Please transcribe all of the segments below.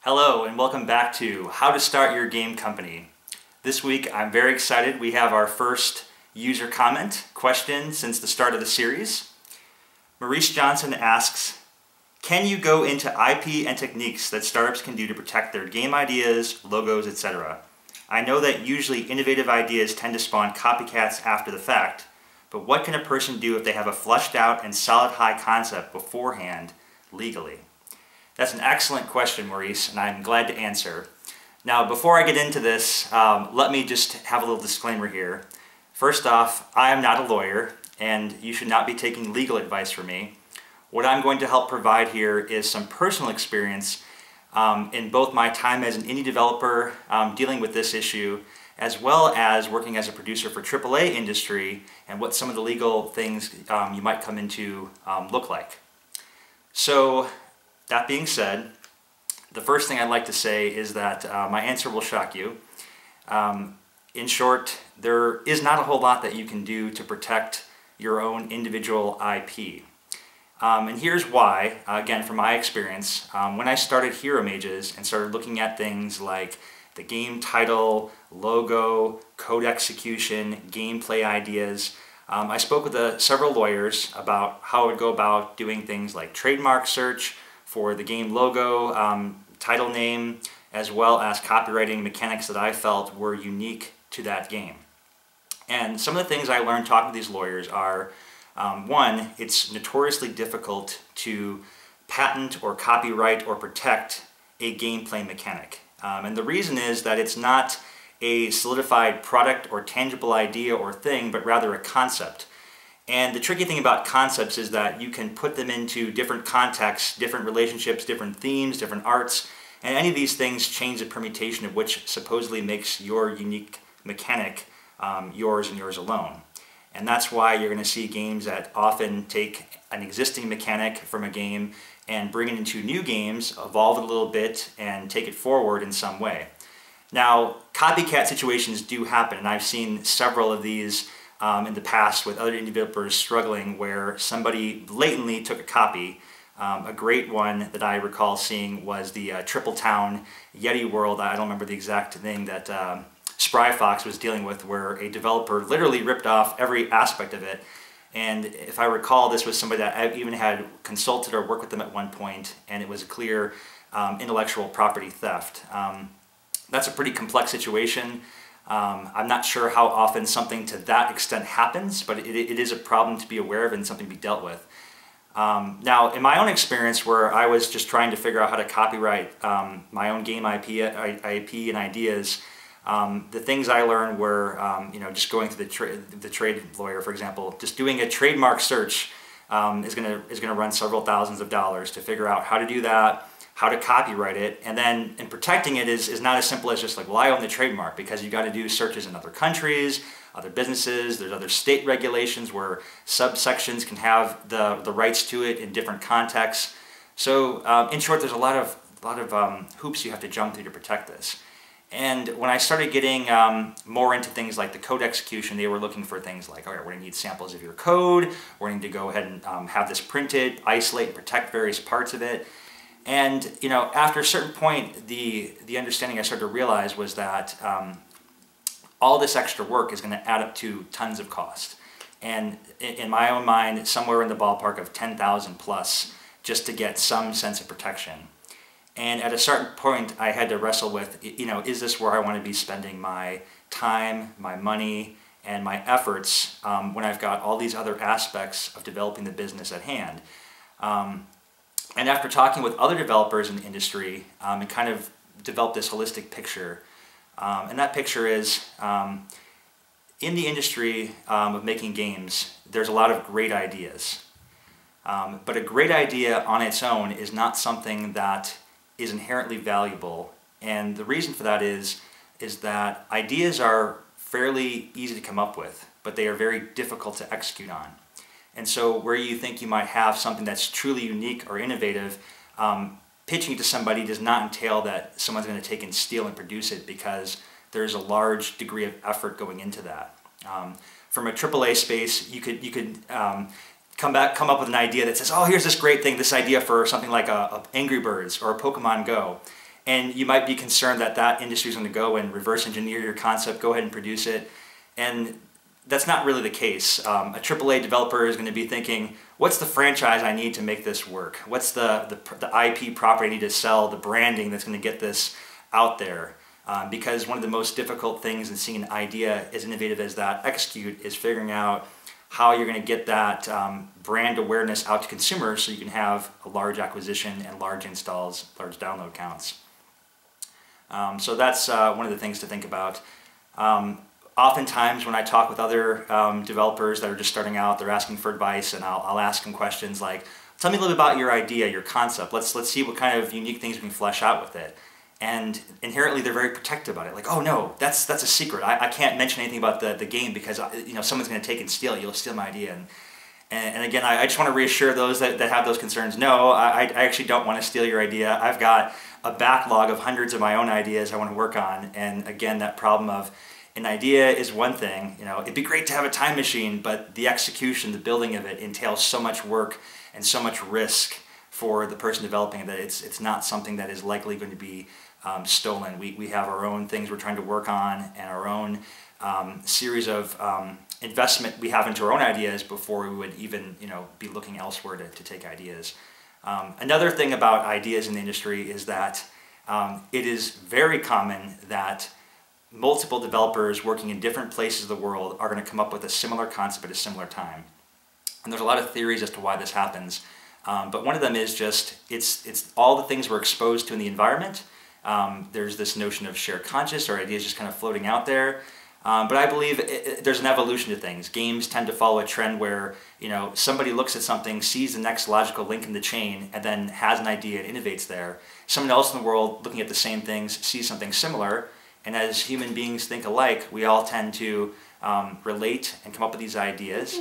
Hello and welcome back to How to Start Your Game Company. This week I'm very excited. We have our first user comment question since the start of the series. Maurice Johnson asks, can you go into IP and techniques that startups can do to protect their game ideas, logos, etc.? I know that usually innovative ideas tend to spawn copycats after the fact, but what can a person do if they have a fleshed out and solid high concept beforehand legally? That's an excellent question, Maurice, and I'm glad to answer. Now, before I get into this, let me just have a little disclaimer here. First off, I am not a lawyer, and you should not be taking legal advice from me. What I'm going to help provide here is some personal experience in both my time as an indie developer dealing with this issue, as well as working as a producer for AAA industry and what some of the legal things you might come into look like. So, that being said, the first thing I'd like to say is that my answer will shock you. In short, there is not a whole lot that you can do to protect your own individual IP. And here's why, again, from my experience. When I started Hero Mages and started looking at things like the game title, logo, code execution, gameplay ideas, I spoke with several lawyers about how I would go about doing things like trademark search for the game logo, title name, as well as copywriting mechanics that I felt were unique to that game. And some of the things I learned talking to these lawyers are, one, it's notoriously difficult to patent or copyright or protect a gameplay mechanic. And the reason is that it's not a solidified product or tangible idea or thing, but rather a concept. And the tricky thing about concepts is that you can put them into different contexts, different relationships, different themes, different arts, and any of these things change the permutation of which supposedly makes your unique mechanic yours and yours alone. And that's why you're going to see games that often take an existing mechanic from a game and bring it into new games, evolve it a little bit, and take it forward in some way. Now, copycat situations do happen, and I've seen several of these in the past with other indie developers struggling where somebody blatantly took a copy. A great one that I recall seeing was the Triple Town Yeti World. I don't remember the exact thing that Spry Fox was dealing with, where a developer literally ripped off every aspect of it. And if I recall, this was somebody that I even had consulted or worked with them at one point, and it was a clear intellectual property theft. That's a pretty complex situation. I'm not sure how often something to that extent happens, but it is a problem to be aware of and something to be dealt with. Now, in my own experience, where I was just trying to figure out how to copyright my own game IP and ideas, the things I learned were, just going through the trade lawyer, for example, just doing a trademark search is gonna run several thousands of dollars to figure out how to do that, how to copyright it, and then protecting it is not as simple as just like, well, I own the trademark, because you've got to do searches in other countries, other businesses, there's other state regulations where subsections can have the rights to it in different contexts. So in short, there's a lot of hoops you have to jump through to protect this. And when I started getting more into things like the code execution, they were looking for things like, all right, we're going to need samples of your code, we're going to go ahead and have this printed, isolate and protect various parts of it. And after a certain point, the understanding I started to realize was that all this extra work is going to add up to tons of cost. And in my own mind, somewhere in the ballpark of 10,000 plus, just to get some sense of protection. And at a certain point, I had to wrestle with, is this where I want to be spending my time, my money, and my efforts when I've got all these other aspects of developing the business at hand? And after talking with other developers in the industry, it kind of developed this holistic picture. And that picture is, in the industry of making games, there's a lot of great ideas. But a great idea on its own is not something that is inherently valuable. And the reason for that is that ideas are fairly easy to come up with, but they are very difficult to execute on. And so where you think you might have something that's truly unique or innovative, pitching it to somebody does not entail that someone's going to take and steal and produce it, because there's a large degree of effort going into that. From a AAA space, you could come up with an idea that says, oh, here's this great thing, this idea for something like Angry Birds or a Pokemon Go. and you might be concerned that that industry is going to go and reverse engineer your concept, go ahead and produce it, and that's not really the case. A AAA developer is going to be thinking, what's the franchise I need to make this work? What's the IP property I need to sell, the branding that's going to get this out there? Because one of the most difficult things in seeing an idea as innovative as that execute is figuring out how you're going to get that brand awareness out to consumers so you can have a large acquisition and large installs, large download counts. So that's one of the things to think about. Oftentimes when I talk with other developers that are just starting out, they're asking for advice, and I'll ask them questions like, tell me a little bit about your idea, your concept. Let's see what kind of unique things we can flesh out with it. And inherently they're very protective about it. Like, oh no, that's a secret. I can't mention anything about the game because someone's going to take and steal it. You'll steal my idea. And again, I just want to reassure those that have those concerns. No, I actually don't want to steal your idea. I've got a backlog of hundreds of my own ideas I want to work on. And again, that problem of an idea is one thing. It'd be great to have a time machine, but the execution, the building of it entails so much work and so much risk for the person developing it that it's not something that is likely going to be stolen. We have our own things we're trying to work on and our own series of investment we have into our own ideas before we would even be looking elsewhere to take ideas. Another thing about ideas in the industry is that it is very common that multiple developers working in different places of the world are going to come up with a similar concept at a similar time. And there's a lot of theories as to why this happens. But one of them is just, it's all the things we're exposed to in the environment. There's this notion of shared conscious or ideas just kind of floating out there. But I believe there's an evolution to things. Games tend to follow a trend where somebody looks at something, sees the next logical link in the chain, and then has an idea and innovates there. Someone else in the world looking at the same things sees something similar, and as human beings think alike, we all tend to relate and come up with these ideas.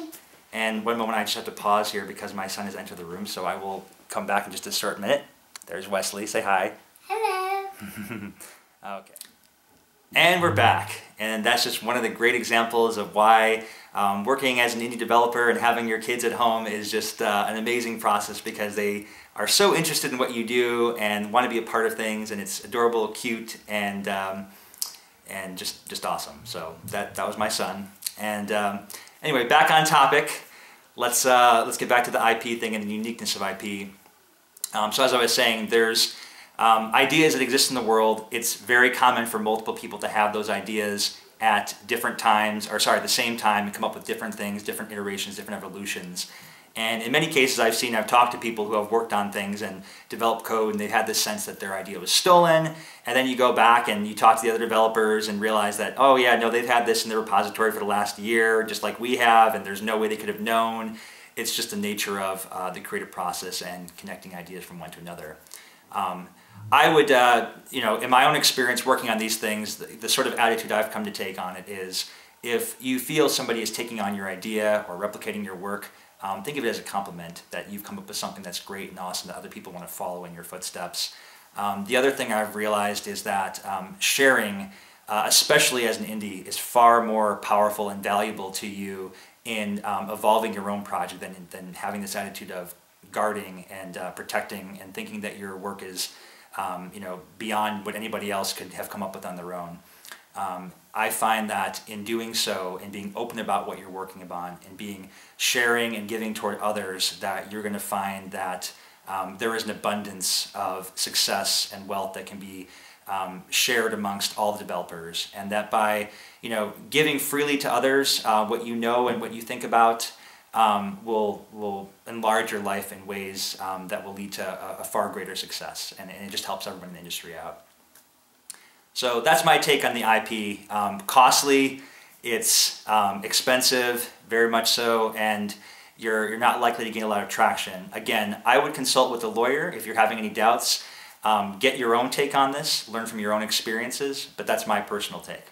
And one moment I just have to pause here because my son has entered the room, so I will come back in just a short minute. There's Wesley. Say hi. Hello. Okay. And we're back. And that's just one of the great examples of why working as an indie developer and having your kids at home is just an amazing process, because they are so interested in what you do and want to be a part of things, and it's adorable, cute, and just awesome. So that was my son. And anyway, back on topic. Let's get back to the IP thing and the uniqueness of IP. So as I was saying, there's ideas that exist in the world. It's very common for multiple people to have those ideas at different times, or sorry, at the same time, and come up with different things, different iterations, different evolutions. And in many cases I've talked to people who have worked on things and developed code, and they've had this sense that their idea was stolen, and then you go back and you talk to the other developers and realize that, oh yeah, no, they've had this in the repository for the last year, just like we have, and there's no way they could have known. It's just the nature of the creative process and connecting ideas from one to another. I would, in my own experience working on these things, the sort of attitude I've come to take on it is, if you feel somebody is taking on your idea or replicating your work, think of it as a compliment that you've come up with something that's great and awesome that other people want to follow in your footsteps. The other thing I've realized is that sharing, especially as an indie, is far more powerful and valuable to you in evolving your own project than having this attitude of guarding and protecting and thinking that your work is beyond what anybody else could have come up with on their own. I find that in doing so and being open about what you're working on and sharing and giving toward others, that you're going to find that there is an abundance of success and wealth that can be shared amongst all the developers, and that by giving freely to others what you know and what you think about will enlarge your life in ways that will lead to a far greater success, and it just helps everyone in the industry out. So that's my take on the IP. Costly, it's expensive, very much so, and you're not likely to gain a lot of traction. Again, I would consult with a lawyer if you're having any doubts. Get your own take on this, learn from your own experiences, but that's my personal take.